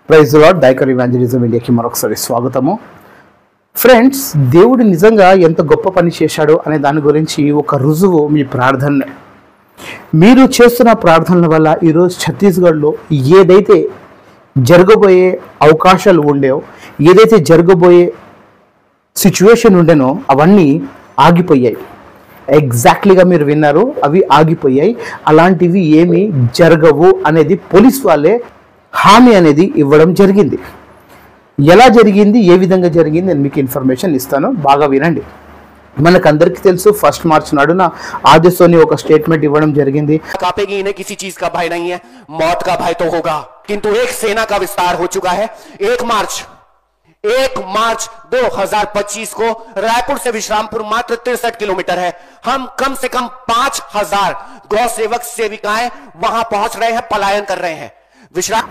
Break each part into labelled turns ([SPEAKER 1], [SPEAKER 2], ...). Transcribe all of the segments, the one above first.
[SPEAKER 1] Praise lord డైకర్ evangelism ఇండియాకి మరొకసారి స్వాగతము. Friends, దేవుడు నిజంగా ఎంత గొప్ప పని చేశాడో అనే దాని గురించి ఒక రుజువు మీ ప్రార్థన. మీరు చేస్తున్న ప్రార్థనల వల్ల ఈరోజు ఛత్తీస్గఢ్లో ఏదైతే జరగబోయే అవకాశాలు ఉండేవో, ఏదైతే జరగబోయే సిచ్యువేషన్ ఉండేనో అవన్నీ ఆగిపోయాయి. ఎగ్జాక్ట్లీగా మీరు విన్నారు, అవి ఆగిపోయాయి. అలాంటివి ఏమీ జరగవు అనేది పోలీస్ వాళ్ళే హామీ అనేది ఇవ్వడం జరిగింది. ఎలా జరిగింది, ఏ విధంగా జరిగింది నేను మీకు ఇన్ఫర్మేషన్ ఇస్తాను, బాగా వినండి. మనకందరికీ తెలుసు, 1 మార్చ్ నాడున ఆదేశోని ఒక స్టేట్మెంట్ ఇవ్వడం జరిగింది.
[SPEAKER 2] कांपेगी, इन्हें किसी चीज का भय नहीं है, मौत का भय तो होगा, किंतु एक सेना का विस्तार हो चुका है. 1 मार्च 2025 को रायपुर से विश्रामपुर मात्र 63 किलोमीटर है. हम कम से कम 5000 गौ सेवक सेविकाएं वहां पहुंच रहे हैं, पलायन कर रहे हैं.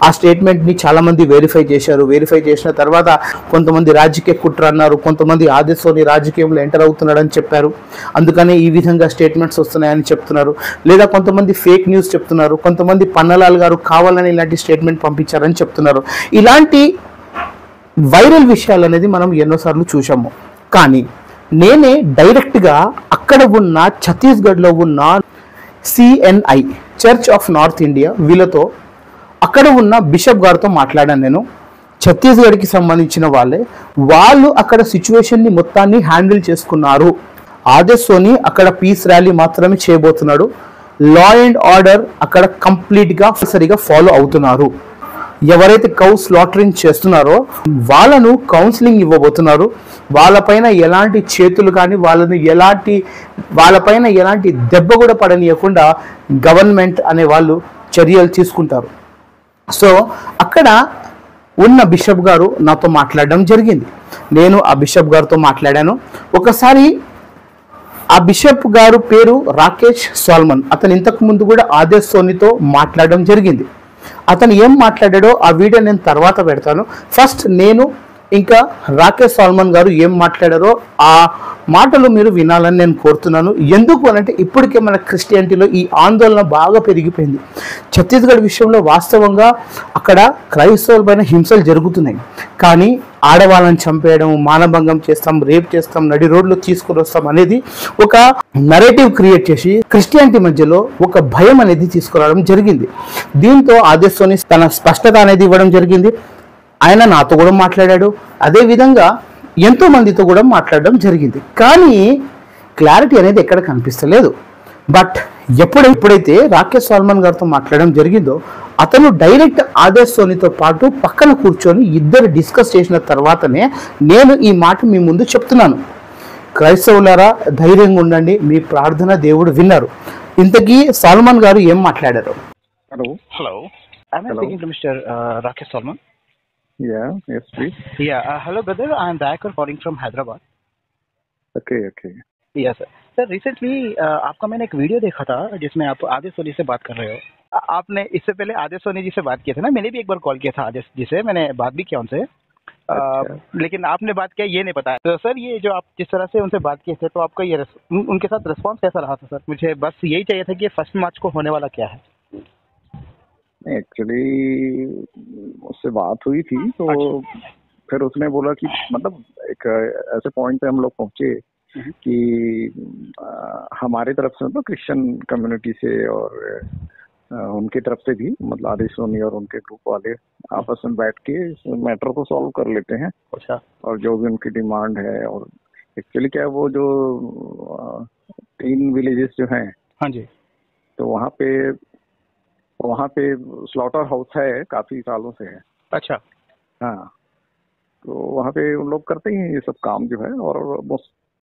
[SPEAKER 1] ఆ స్టేట్మెంట్ ని చాలా మంది వెరిఫై చేశారు. వెరిఫై చేసిన తర్వాత కొంతమంది రాజకీయ కుట్ర అన్నారు, కొంతమంది ఆదేశోని రాజకీయంలో ఎంటర్ అవుతున్నాడని చెప్పారు. అందుకనే ఈ విధంగా స్టేట్మెంట్స్ వస్తున్నాయని చెప్తున్నారు. లేదా కొంతమంది ఫేక్ న్యూస్ చెప్తున్నారు, కొంతమంది పన్నలాల్ గారు కావాలని ఇలాంటి స్టేట్మెంట్ పంపించారని చెప్తున్నారు. ఇలాంటి వైరల్ విషయాలు అనేది మనం ఎన్నోసార్లు చూసాము. కానీ నేనే డైరెక్ట్గా అక్కడ ఉన్న ఛత్తీస్గఢ్లో ఉన్న CNI church of north India వీళ్ళతో, అక్కడ ఉన్న బిషప్ గారితో మాట్లాడాను. నేను ఛత్తీస్గఢ్కి సంబంధించిన వాళ్ళు అక్కడ సిచ్యువేషన్ని మొత్తాన్ని హ్యాండిల్ చేసుకున్నారు. ఆదేశోని అక్కడ పీస్ ర్యాలీ మాత్రమే చేయబోతున్నాడు. లా అండ్ ఆర్డర్ అక్కడ కంప్లీట్గా సరిగా ఫాలో అవుతున్నారు. ఎవరైతే కౌ స్లాటరింగ్ చేస్తున్నారో వాళ్ళను కౌన్సిలింగ్ ఇవ్వబోతున్నారు. వాళ్ళపైన ఎలాంటి చేతులు కానీ వాళ్ళపైన ఎలాంటి దెబ్బ కూడా పడనీయకుండా గవర్నమెంట్ అనే వాళ్ళు చర్యలు తీసుకుంటారు. సో అక్కడ ఉన్న బిషప్ గారు నాతో మాట్లాడడం జరిగింది. నేను ఆ బిషప్ గారితో మాట్లాడాను. ఒకసారి ఆ బిషప్ గారు పేరు రాకేష్ సాల్మన్. అతను ఇంతకు ముందు కూడా ఆదేశోనితో మాట్లాడడం జరిగింది. అతను ఏం మాట్లాడాడో ఆ వీడియో నేను తర్వాత పెడతాను. ఫస్ట్ నేను ఇంకా రాకేష్ సాల్మన్ గారు ఏం మాట్లాడారో ఆ మాటలు మీరు వినాలని నేను కోరుతున్నాను. ఎందుకు అనంటే ఇప్పటికే మన క్రిస్టియానిటీలో ఈ ఆందోళన బాగా పెరిగిపోయింది. ఛత్తీస్గఢ్ విషయంలో వాస్తవంగా అక్కడ క్రైస్తవుల పైన హింసలు జరుగుతున్నాయి. కానీ ఆడవాళ్ళని చంపేయడం, మానభంగం చేస్తాం, రేప్ చేస్తాం, నడి రోడ్లు తీసుకుని వస్తాం అనేది ఒక నరేటివ్ క్రియేట్ చేసి క్రిస్టియానిటీ మధ్యలో ఒక భయం అనేది తీసుకురావడం జరిగింది. దీంతో ఆదేశోని తన స్పష్టత అనేది ఇవ్వడం జరిగింది. ఆయన నాతో కూడా మాట్లాడాడు. అదేవిధంగా ఎంతో మందితో కూడా మాట్లాడడం జరిగింది. కానీ క్లారిటీ అనేది ఎక్కడ కనిపిస్తలేదు. బట్ ఎప్పుడైతే రాకేష్ సాల్మన్ గారితో మాట్లాడడం జరిగిందో అతను డైరెక్ట్ ఆదేశోనితో పాటు పక్కన కూర్చొని ఇద్దరు డిస్కస్ చేసిన తర్వాతనే నేను ఈ మాట మీ ముందు చెప్తున్నాను. క్రైస్తవులారా, ధైర్యంగా ఉండండి, మీ ప్రార్థన దేవుడు విన్నారు. ఇంతకీ సాల్మన్ గారు ఏం మాట్లాడారు?
[SPEAKER 3] Hello. Am I speaking to Mr. Rakesh Salman?
[SPEAKER 4] Yeah, yes, please.
[SPEAKER 3] Yeah, hello brother. I am Dayakar calling from Hyderabad.
[SPEAKER 4] Okay.
[SPEAKER 3] Yes sir. Sir, recently आपका मैंने एक वीडियो देखा था जिसमें आप आदेश सोनी से बात कर रहे हो. आपने इससे पहले आदेश सोनी जी से बात किया था ना? मैंने भी एक बार कॉल किया था आदेश जी से, मैंने बात भी किया उनसे. लेकिन आपने बात किया ये नहीं बताया. तो सर, ये जो आप जिस तरह से उनसे बात किए थे, तो आपका ये उनके साथ रिस्पॉन्स कैसा रहा था सर? मुझे बस यही चाहिए था कि 1 मार्च को होने वाला क्या है.
[SPEAKER 4] एक्चुअली उससे बात हुई थी तो फिर उसने बोला कि मतलब एक ऐसे पॉइंट पे हम लोग पहुंचे कि हमारे तरफ से मतलब क्रिश्चियन कम्युनिटी से और उनकी तरफ से भी मतलब आदेश सोनी और उनके ग्रुप वाले आपस में बैठ के इस मैटर को सॉल्व कर लेते हैं.
[SPEAKER 3] अच्छा. और
[SPEAKER 4] जो भी उनकी डिमांड है, और एक्चुअली क्या है, वो जो 3 विलेजेस जो हैं,
[SPEAKER 3] हाँ जी,
[SPEAKER 4] तो वहाँ पे स्लॉटर हाउस है, काफी सालों से है.
[SPEAKER 3] अच्छा.
[SPEAKER 4] हाँ, तो वहाँ पे उन लोग करते ही ये सब काम जो है. और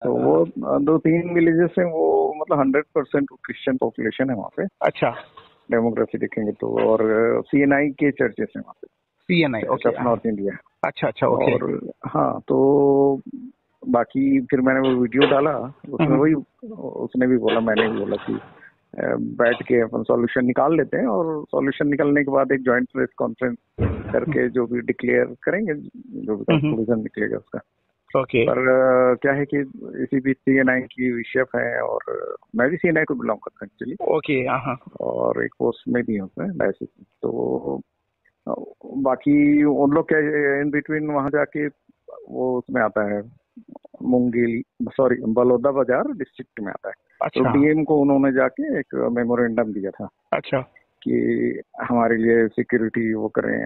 [SPEAKER 4] तो वो 2-3 विलेजेस हैं, वो मतलब 100% क्रिश्चियन पॉपुलेशन है वहाँ पे.
[SPEAKER 3] अच्छा.
[SPEAKER 4] डेमोग्राफी देखेंगे तो. और CNI के चर्चेस हैं वहाँ पे.
[SPEAKER 3] CNI, okay,
[SPEAKER 4] north India.
[SPEAKER 3] अच्छा, ओके.
[SPEAKER 4] और हाँ, तो बाकी फिर मैंने वो वीडियो डाला, उसमें वही उसने भी बोला, मैंने भी बोला कि बैठ के अपन सॉल्यूशन निकाल लेते हैं, और सॉल्यूशन निकलने के बाद एक जॉइंट प्रेस कॉन्फ्रेंस करके जो भी डिक्लेयर करेंगे, जो भी कंक्लूजन निकलेगा उसका.
[SPEAKER 3] ओके.
[SPEAKER 4] पर क्या है कि इसी बीच CNI की बिशप है, और मैं भी CNI को बिलोंग करता हूँ एक्चुअली.
[SPEAKER 3] ओके. हाँ.
[SPEAKER 4] और एक पोस्ट में भी हूँ डायसिस में. तो बाकी उन लोग के इन बिटवीन वहां जाके वो उसमें आता है बलौदा बाजार डिस्ट्रिक्ट में आता है।
[SPEAKER 3] अच्छा।
[SPEAKER 4] तो डीएम को उन्होंने जाके एक मेमोरेंडम दिया था
[SPEAKER 3] अच्छा।
[SPEAKER 4] कि हमारे लिए सिक्योरिटी वो करें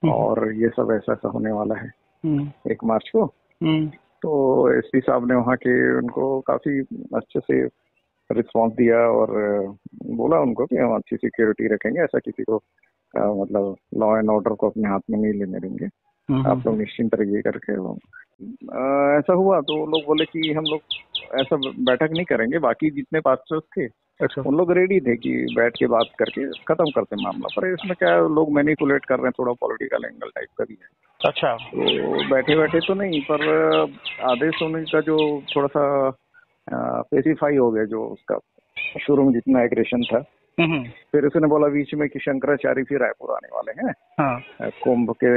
[SPEAKER 4] और ये सब ऐसा ऐसा होने वाला है 1 मार्च को। तो एसपी साहब ने वहाँ के उनको काफी अच्छे से रिस्पांस दिया और बोला उनको कि हम अच्छी सिक्योरिटी रखेंगे, ऐसा किसी को मतलब लॉ एंड ऑर्डर को अपने हाथ में नहीं लेने देंगे, आप लोग निश्चिंत रहिए करके। ऐसा हुआ तो लोग बोले कि हम लोग ऐसा बैठक नहीं करेंगे। बाकी जितने पास्टर्स थे
[SPEAKER 3] अच्छा।
[SPEAKER 4] उन लोग रेडी थे कि बैठ के बात करके खत्म करते मामला, पर इसमें क्या लोग मैनिपुलेट कर रहे हैं, थोड़ा पॉलिटिकल एंगल टाइप का भी है।
[SPEAKER 3] अच्छा।
[SPEAKER 4] तो बैठे बैठे तो नहीं, पर आदेश होने का जो थोड़ा सा स्पेसिफाई हो गया, जो उसका शुरू में जितना एग्रेशन था। फिर उसने बोला बीच में कि शंकराचार्य फिर रायपुर आने वाले हैं।
[SPEAKER 3] हाँ।
[SPEAKER 4] कुंभ के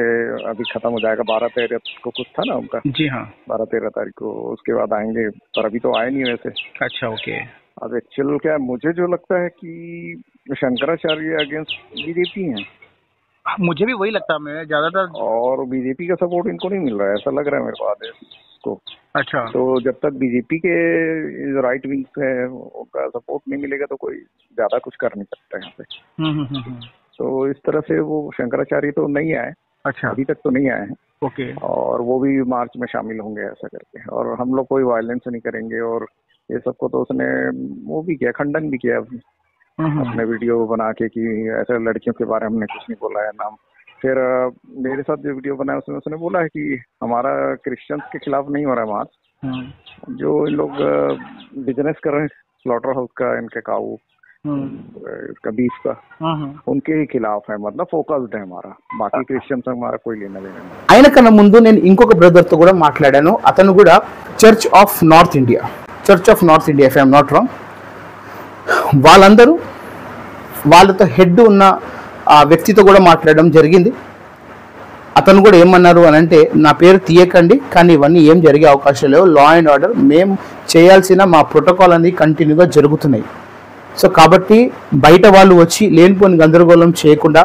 [SPEAKER 4] अभी खत्म हो जाएगा, 12-13 को कुछ था ना उनका।
[SPEAKER 3] जी हाँ।
[SPEAKER 4] 12-13 तारीख को, उसके बाद आएंगे, पर अभी तो आए नहीं वैसे।
[SPEAKER 3] अच्छा, ओके।
[SPEAKER 4] अब एक्चुअल क्या मुझे जो लगता है कि शंकराचार्य अगेंस्ट बीजेपी हैं।
[SPEAKER 3] मुझे भी वही लगता है, मैं ज्यादातर,
[SPEAKER 4] और बीजेपी का सपोर्ट इनको नहीं मिल रहा है, ऐसा लग रहा है मेरे को आदेश को।
[SPEAKER 3] अच्छा।
[SPEAKER 4] तो जब तक बीजेपी के राइट विंग है उनका सपोर्ट नहीं मिलेगा तो कोई ज्यादा कुछ कर नहीं सकता यहाँ पे। तो इस तरह से वो शंकराचार्य तो नहीं आए।
[SPEAKER 3] अच्छा।
[SPEAKER 4] अभी तक तो नहीं आए हैं।
[SPEAKER 3] ओके।
[SPEAKER 4] और वो भी मार्च में शामिल होंगे ऐसा करके, और हम लोग कोई वायलेंस नहीं करेंगे और ये सबको तो उसने वो भी किया, खंडन भी किया अपने वीडियो बना के कि ऐसे लड़कियों के बारे में हमने कुछ नहीं बोला है नाम। फिर मेरे साथ जो वीडियो बनाया उसमें उसने बोला है कि हमारा क्रिश्चियंस के खिलाफ नहीं हो रहा है मार्च, जो इन लोग बिजनेस कर रहे हैं स्लॉटर हाउस का, इनके काऊ इसका बीफ का, उनके ही खिलाफ है, मतलब फोकस्ड है हमारा, बाकी क्रिश्चियన్స్ हमारा कोई लेना देना नहीं।
[SPEAKER 1] ఆయన కన్నా ముందు నేను ఇంకొక బ్రదర్ తో కూడా మాట్లాడాను. అతను కూడా church of north India if I'm not wrong, వాళ్ళతో హెడ్ ఉన్న ఆ వ్యక్తితో కూడా మాట్లాడడం జరిగింది. అతను కూడా ఏమన్నారు అని అంటే, నా పేరు తీయకండి, కానీ ఇవన్నీ ఏం జరిగే అవకాశం లేవు, లా అండ్ ఆర్డర్ మేము చేయాల్సిన మా ప్రోటోకాల్ అనేది కంటిన్యూగా జరుగుతున్నాయి. సో కాబట్టి బయట వాళ్ళు వచ్చి లేనిపోని గందరగోళం చేయకుండా,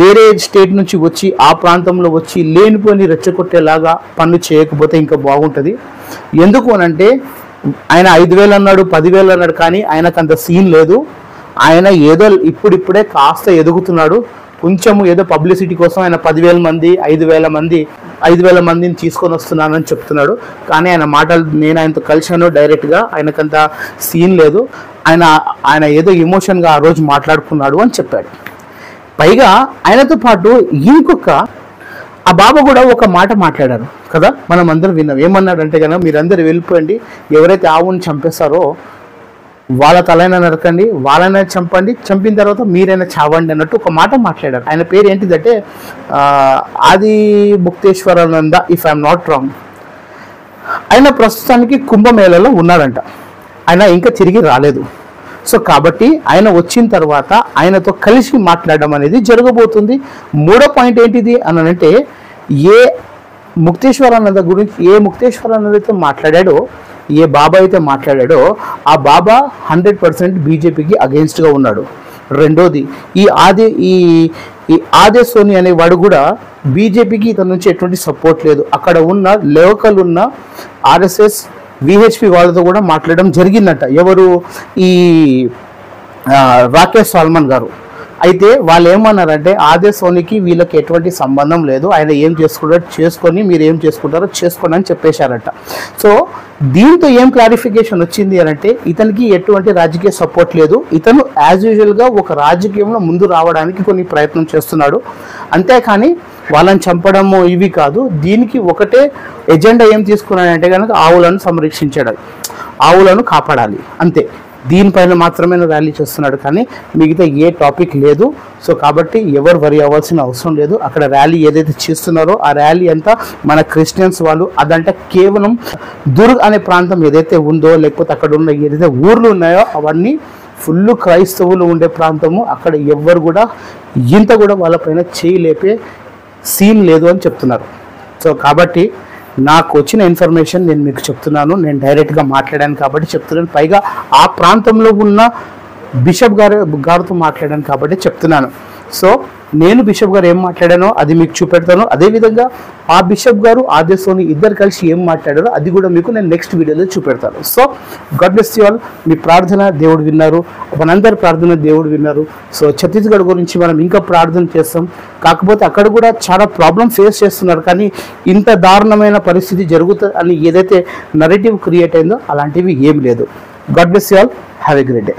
[SPEAKER 1] వేరే స్టేట్ నుంచి వచ్చి ఆ ప్రాంతంలో వచ్చి లేనిపోని రెచ్చగొట్టేలాగా పనులు చేయకపోతే ఇంకా బాగుంటుంది. ఎందుకు అనంటే ఆయన 5,000 అన్నాడు, 10,000 అన్నాడు, కానీ ఆయనకు అంత సీన్ లేదు. ఆయన ఏదో ఇప్పుడిప్పుడే కాస్త ఎదుగుతున్నాడు. కొంచెము ఏదో పబ్లిసిటీ కోసం ఆయన 10,000 మంది 5,000 మందిని తీసుకొని వస్తున్నానని చెప్తున్నాడు. కానీ ఆయన మాటలు, నేను ఆయనతో కలిశాను డైరెక్ట్గా, ఆయనకంత సీన్ లేదు, ఆయన ఏదో ఎమోషన్గా ఆ రోజు మాట్లాడుకున్నాడు అని చెప్పాడు. పైగా ఆయనతో పాటు ఇంకొక ఆ బాబా కూడా ఒక మాట మాట్లాడారు కదా, మనం అందరం విన్నాం. ఏమన్నాడంటే కనుక, మీరందరూ వెళ్ళిపోయండి, ఎవరైతే ఆవుని చంపేస్తారో వాళ్ళ తలైనా నరకండి, వాళ్ళైనా చంపండి, చంపిన తర్వాత మీరైనా చావండి అన్నట్టు ఒక మాట మాట్లాడారు. ఆయన పేరు ఏంటిదంటే ఆది ముక్తేశ్వరానంద, ఇఫ్ ఐఎమ్ నాట్ రాంగ్. ఆయన ప్రస్తుతానికి కుంభమేళలో ఉన్నాడంట, ఆయన ఇంకా తిరిగి రాలేదు. సో కాబట్టి ఆయన వచ్చిన తర్వాత ఆయనతో కలిసి మాట్లాడడం అనేది జరగబోతుంది. మూడో పాయింట్ ఏంటిది అని అంటే, ఏ ముక్తేశ్వరానంద గురించి, ఏ ముక్తేశ్వరానందతో మాట్లాడాడో, ఏ బాబా అయితే మాట్లాడాడో ఆ బాబా 100% బీజేపీకి అగెయిన్స్ట్గా ఉన్నాడు. రెండోది, ఈ ఆదే సోని అనేవాడు కూడా బీజేపీకి ఇతని నుంచి ఎటువంటి సపోర్ట్ లేదు. అక్కడ ఉన్న లోకల్ ఉన్న ఆర్ఎస్ఎస్ విహెచ్పి వాళ్ళతో కూడా మాట్లాడడం జరిగిందంట. ఎవరు? ఈ రాకేష్ సాల్మన్ గారు. అయితే వాళ్ళు ఏమన్నారంటే, ఆదే సోనికి వీళ్ళకి ఎటువంటి సంబంధం లేదు, ఆయన ఏం చేసుకుంటారో చేసుకొని, మీరు ఏం చేసుకుంటారో చేసుకోండి అని చెప్పేశారట. సో దీంతో ఏం క్లారిఫికేషన్ వచ్చింది అని అంటే, ఇతనికి ఎటువంటి రాజకీయ సపోర్ట్ లేదు, ఇతను యాజ్ యూజువల్గా ఒక రాజకీయంలో ముందు రావడానికి కొన్ని ప్రయత్నం చేస్తున్నాడు, అంతేకాని వాళ్ళని చంపడము ఇవి కాదు. దీనికి ఒకటే ఎజెండా ఏం తీసుకున్నాడంటే కనుక, ఆవులను సంరక్షించడం, ఆవులను కాపాడాలి, అంతే. దీనిపైన మాత్రమే ర్యాలీ చేస్తున్నాడు, కానీ మిగతా ఏ టాపిక్ లేదు. సో కాబట్టి ఎవరు వరి అవ్వాల్సిన అవసరం లేదు. అక్కడ ర్యాలీ ఏదైతే చేస్తున్నారో ఆ ర్యాలీ అంతా మన క్రిస్టియన్స్ వాళ్ళు, అదంటే కేవలం దుర్గ్ అనే ప్రాంతం ఏదైతే ఉందో, లేకపోతే అక్కడ ఉన్న ఏదైతే ఊర్లు ఉన్నాయో అవన్నీ ఫుల్ క్రైస్తవులు ఉండే ప్రాంతము. అక్కడ ఎవ్వరు కూడా ఇంత కూడా వాళ్ళపైన చేయి లేపే సీన్ లేదు అని చెప్తున్నారు. సో కాబట్టి నాకు వచ్చిన ఇన్ఫర్మేషన్ నేను మీకు చెప్తున్నాను, నేను డైరెక్ట్గా మాట్లాడాను కాబట్టి చెప్తున్నాను. పైగా ఆ ప్రాంతంలో ఉన్న బిషప్ గారితో మాట్లాడాను కాబట్టి చెప్తున్నాను. సో నేను బిషప్ గారు ఏం మాట్లాడానో అది మీకు చూపెడతాను. అదేవిధంగా ఆ బిషప్ గారు ఆద్య సోని ఇద్దరు కలిసి ఏం మాట్లాడారో అది కూడా మీకు నేను నెక్స్ట్ వీడియోలో చూపెడతాను. So God bless you all. మీ ప్రార్థన దేవుడు విన్నారు, మనందరి ప్రార్థన దేవుడు విన్నారు. సో ఛత్తీస్గఢ్ గురించి మనం ఇంకా ప్రార్థన చేస్తాం. కాకపోతే అక్కడ కూడా చాలా ప్రాబ్లం ఫేస్ చేస్తున్నారు, కానీ ఇంత దారుణమైన పరిస్థితి జరుగుతుంది అని ఏదైతే నరేటివ్ క్రియేట్ అయిందో అలాంటివి ఏం లేదు. God bless you all. Have a great day.